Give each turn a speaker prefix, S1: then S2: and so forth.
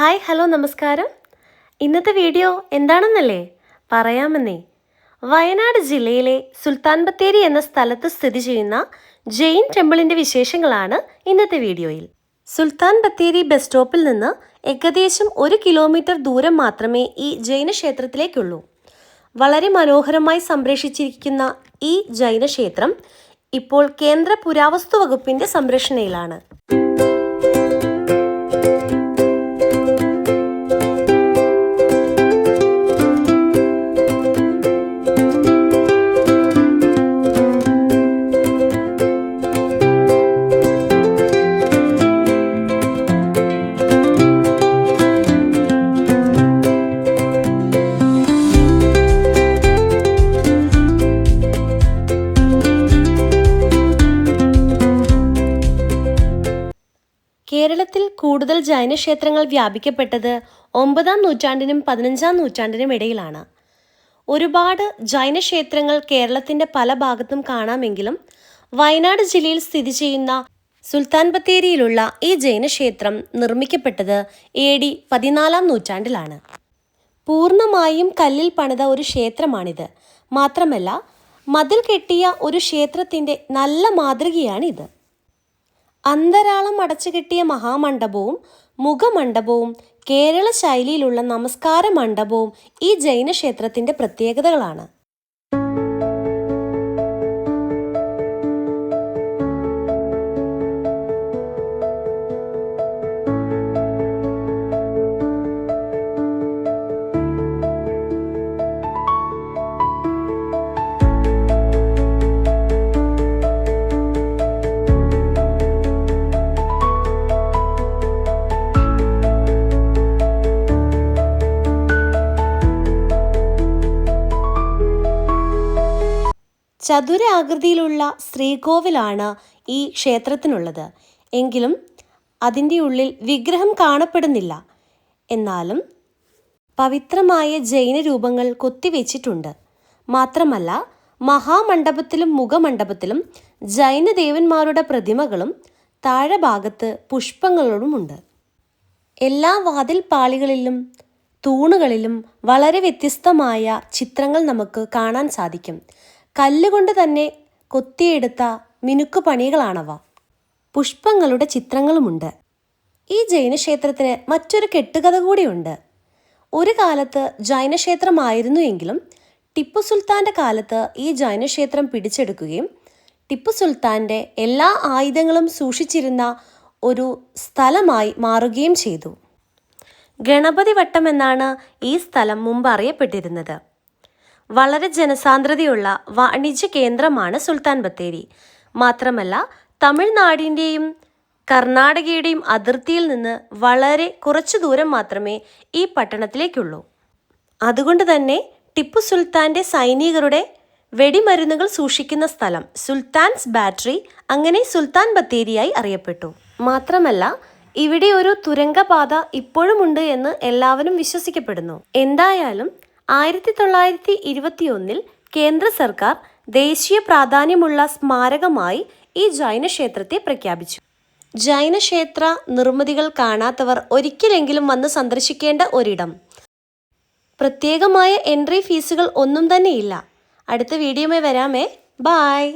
S1: Hi hello നമസ്കാരം. ഇന്നത്തെ video എന്താണെന്നല്ലേ പറയാമെന്നേ. വയനാട് ജില്ലയിലെ സുൽത്താൻ ബത്തേരി എന്ന സ്ഥലത്ത് സ്ഥിതി ചെയ്യുന്ന ജെയിൻ ടെമ്പിളിൻ്റെ വിശേഷങ്ങളാണ് ഇന്നത്തെ വീഡിയോയിൽ. സുൽത്താൻ ബത്തേരി ബസ് സ്റ്റോപ്പിൽ നിന്ന് ഏകദേശം 1 കിലോമീറ്റർ ദൂരം മാത്രമേ ഈ ജൈന ക്ഷേത്രത്തിലേക്കുള്ളൂ. വളരെ മനോഹരമായി സംരക്ഷിച്ചിരിക്കുന്ന ഈ ജൈന ക്ഷേത്രം ഇപ്പോൾ കേന്ദ്ര പുരാവസ്തു വകുപ്പിൻ്റെ സംരക്ഷണയിലാണ്. കേരളത്തിൽ കൂടുതൽ ജൈന ക്ഷേത്രങ്ങൾ വ്യാപിക്കപ്പെട്ടത് 9-ാം നൂറ്റാണ്ടിനും 15-ാം നൂറ്റാണ്ടിനും ഇടയിലാണ്. ഒരുപാട് ജൈന ക്ഷേത്രങ്ങൾ കേരളത്തിൻ്റെ പല ഭാഗത്തും കാണാമെങ്കിലും വയനാട് ജില്ലയിൽ സ്ഥിതി ചെയ്യുന്ന സുൽത്താൻ ബത്തേരിയിലുള്ള ഈ ജൈന ക്ഷേത്രം നിർമ്മിക്കപ്പെട്ടത് AD 14-ാം നൂറ്റാണ്ടിലാണ്. പൂർണ്ണമായും കല്ലിൽ പണിത ഒരു ക്ഷേത്രമാണിത്. മാത്രമല്ല, മതിൽ കെട്ടിയ ഒരു ക്ഷേത്രത്തിൻ്റെ നല്ല മാതൃകയാണിത്. അന്തരാളം അടച്ചുകെട്ടിയ മഹാമണ്ഡപവും മുഖമണ്ഡപവും കേരള ശൈലിയിലുള്ള നമസ്കാര മണ്ഡപവും ഈ ജൈന ക്ഷേത്രത്തിൻ്റെ പ്രത്യേകതകളാണ്. ചതുരാകൃതിയിലുള്ള ശ്രീകോവിലാണ് ഈ ക്ഷേത്രത്തിനുള്ളത്. എങ്കിലും അതിൻ്റെ ഉള്ളിൽ വിഗ്രഹം കാണപ്പെടുന്നില്ല. എന്നാലും പവിത്രമായ ജൈന രൂപങ്ങൾ കൊത്തിവെച്ചിട്ടുണ്ട്. മാത്രമല്ല, മഹാമണ്ഡപത്തിലും മുഖമണ്ഡപത്തിലും ജൈന ദേവന്മാരുടെ പ്രതിമകളും താഴെ ഭാഗത്ത് പുഷ്പങ്ങളുമുണ്ട്. എല്ലാ വാതിൽപ്പാളികളിലും തൂണുകളിലും വളരെ വ്യത്യസ്തമായ ചിത്രങ്ങൾ നമുക്ക് കാണാൻ സാധിക്കും. കല്ലുകൊണ്ട് തന്നെ കൊത്തിയെടുത്ത മിനുക്കുപണികളാണവ. പുഷ്പങ്ങളുടെ ചിത്രങ്ങളുമുണ്ട്. ഈ ജൈനക്ഷേത്രത്തിന് മറ്റൊരു കെട്ടുകഥ കൂടിയുണ്ട്. ഒരു കാലത്ത് ജൈനക്ഷേത്രമായിരുന്നു എങ്കിലും ടിപ്പു സുൽത്താൻ്റെ കാലത്ത് ഈ ജൈനക്ഷേത്രം പിടിച്ചെടുക്കുകയും ടിപ്പു സുൽത്താൻ്റെ എല്ലാ ആയുധങ്ങളും സൂക്ഷിച്ചിരുന്ന ഒരു സ്ഥലമായി മാറുകയും ചെയ്തു. ഗണപതി വട്ടം എന്നാണ് ഈ സ്ഥലം മുമ്പ് അറിയപ്പെട്ടിരുന്നത്. വളരെ ജനസാന്ദ്രതയുള്ള വാണിജ്യ കേന്ദ്രമാണ് സുൽത്താൻ ബത്തേരി. മാത്രമല്ല, തമിഴ്നാടിൻ്റെയും കർണാടകയുടെയും അതിർത്തിയിൽ നിന്ന് വളരെ കുറച്ചു ദൂരം മാത്രമേ ഈ പട്ടണത്തിലേക്കുള്ളൂ. അതുകൊണ്ട് തന്നെ ടിപ്പു സുൽത്താൻ്റെ സൈനികരുടെ വെടിമരുന്നുകൾ സൂക്ഷിക്കുന്ന സ്ഥലം സുൽത്താൻസ് ബാറ്ററി, അങ്ങനെ സുൽത്താൻ ബത്തേരിയായി അറിയപ്പെട്ടു. മാത്രമല്ല, ഇവിടെ ഒരു തുരങ്കപാത ഇപ്പോഴുമുണ്ട് എന്ന് എല്ലാവരും വിശ്വസിക്കപ്പെടുന്നു. എന്തായാലും 1921 കേന്ദ്ര സർക്കാർ ദേശീയ പ്രാധാന്യമുള്ള സ്മാരകമായി ഈ ജൈനക്ഷേത്രത്തെ പ്രഖ്യാപിച്ചു. ജൈനക്ഷേത്ര നിർമ്മിതികൾ കാണാത്തവർ ഒരിക്കലെങ്കിലും വന്ന് സന്ദർശിക്കേണ്ട ഒരിടം. പ്രത്യേകമായ എൻട്രി ഫീസുകൾ ഒന്നും തന്നെയില്ല. അടുത്ത വീഡിയോയുമായി വരാമേ. ബായ്.